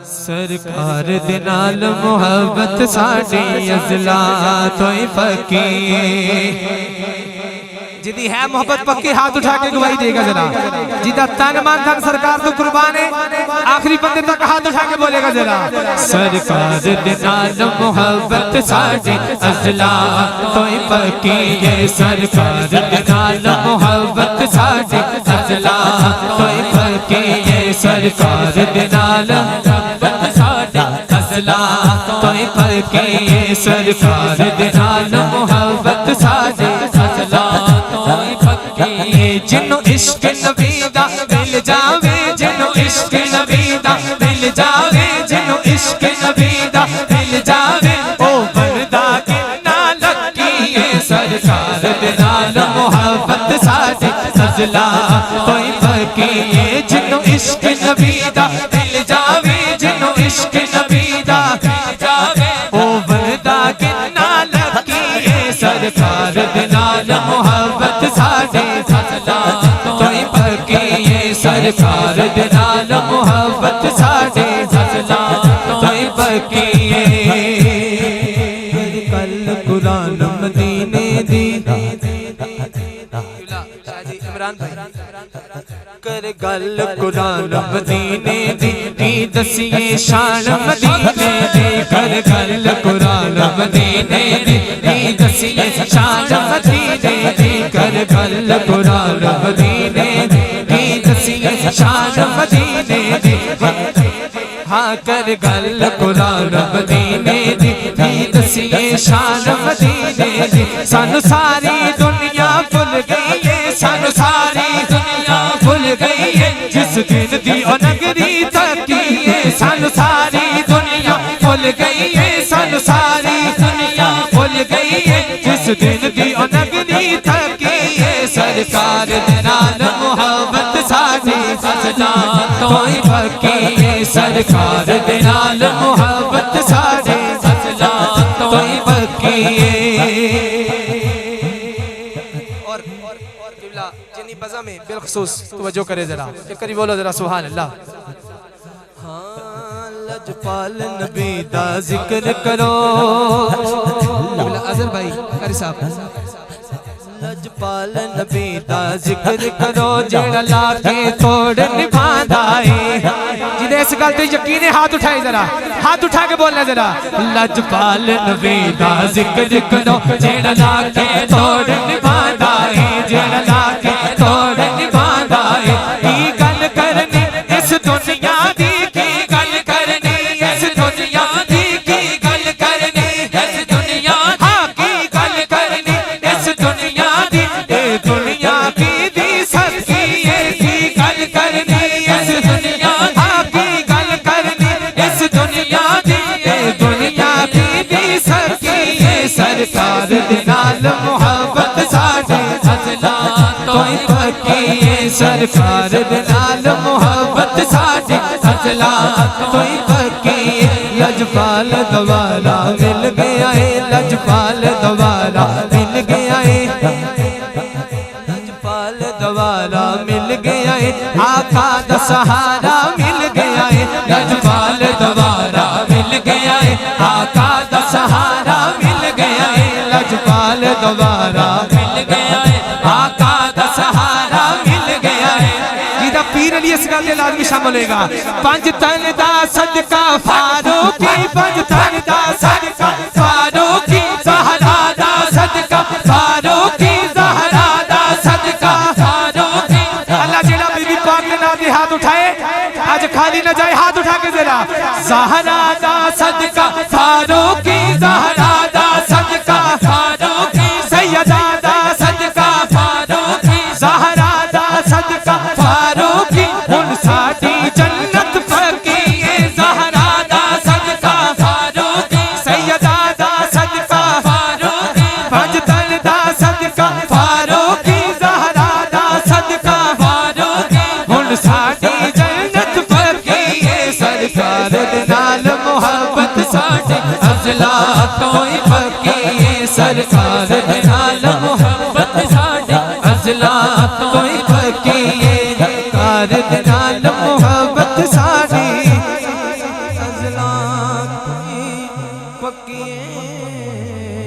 सरकार दे नाल मुहब्बत साडी अज़ला तोई पक्की जिदी है मोहब्बत पक्की हाथ उठा के गवाही देगा जरा जिदा तन मन धन सरकार तो कुर्बान है आखिरी बंदे तक हाथ उठा के बोलेगा जरा सरकार दे नाल मोहब्बत साडी अज़ला तोई पक्की है सरकार दे नाल मोहब्बत साडी अज़ला तोई पक्की है सरकार दे नाल तोई पक्की सरकार दे नाल मोहब्बत साडी अज़ला तोई पक्की जिन्नू इश्क नबी दा मिल जावे जिन्नू इश्क नबी दा मिल जावे जिन्नू इश्क नबी दा मिल जावे ओ बनदा किन्ना लकी है सरकार दे नाल मोहब्बत साडी अज़ला तोई पक्की जिन्नू इश्क नबी दा मिल जावे जिन्नू इश्क नबी दा सरकार दे नाल मोहब्बत साडी अज़ला तोई पक्की सरकार दे नाल मोहब्बत साडी अज़ला तोई पक्की कल कुरान मदीने दी कर गल कुरान मदीने दी दसिए शान मदीने दी कर गल कुरान मदीने दी दसिए शान मदीने दी कर गल कुरान मदीने दी दसिए शान मदीने दी हाँ कर गल कुरान मदीने दी दसिए शान मदीने दी सानू सारी दुनिया भुल गई है सानू सारी दुनिया भुल गई है जिस दिन दी ओ नगरी तकी है सानू सारी दुनिया भुल गई है सानू सारी दुनिया भुल गई है जिस दिन दी ओ नगरी तकी है सरकार दे नाल मोहब्बत साडी अज़ला तोई पक्की सरकार दे नाल मोहब्बत साडी अज़ला तोई पक्की जिन्नी बज़ा में बिलखसूस तवज्जो करे जरा एक करी बोलो जरा सुभान अल्लाह हाँ लजपाल नबी दा जिक्र करो अज़र भाई कारी साहब लजपाल नबी दा जिक्र करो जेड़ा लाके तोड़ निभांदा है जिदे इस गल ते यकीन है हाथ उठाए जरा हाथ उठा के बोलना जरा लजपाल नबी दा जिक्र करो जेड़ा लाके तोड़ निभांदा है जेड़ा लाके तोड़ निभांदा है की गल करनी इस दुनिया दी की गल करनी इस दुनिया दी की गल करनी इस दुनिया हाँ की गल करनी इस दुनिया दी ए दुनिया की दी सच्ची है की गल करनी इस दुनिया हाँ की गल करनी इस दुनिया दी ए दुनिया की दी सच्ची है सरकार दे नाल मोहब्बत साडी अज़ला तोई पक्की सरकार दे नाल मोहब्बत साडी अज़ला तोई पक्की लजपाल दोबारा मिल गया है लजपाल दोबारा मिल गया है लजपाल दोबारा मिल गया है आका दा सहारा मिल गया है लजपाल दोबारा मिल गया है आका दा सहारा मिल गया है लजपाल दोबारा मिल गया है आका दा सहारा मिल गया है जिदा पीर अली इस गल दे लाजमी शामिल होएगा पंज तन दा सदका फारूकी पंज तन दा सदका फारूकी ज़हरा दा सदका फारूकी ज़हरा दा सदका फारूकी अल्लाह जेड़ा बीबी पाक के नाम दे हाथ उठाए आज खाली न जाए हाथ उठा के जरा ज़हरा दा सदका फारूकी ज़हरा दा सदका फारूकी सैयदा दा सदका फारूकी ज़हरा दा सदका फारूकी हुन साडी जन्नत पक्की है ज़हरा दा सदका फारूकी सैयदा दा सदका फारूकी पंज तन दा सदका फारूकी ज़हरा दा सदका फारूकी हुन साडी जन्नत पक्की है सरकार दे नाल मोहब्बत पक्की है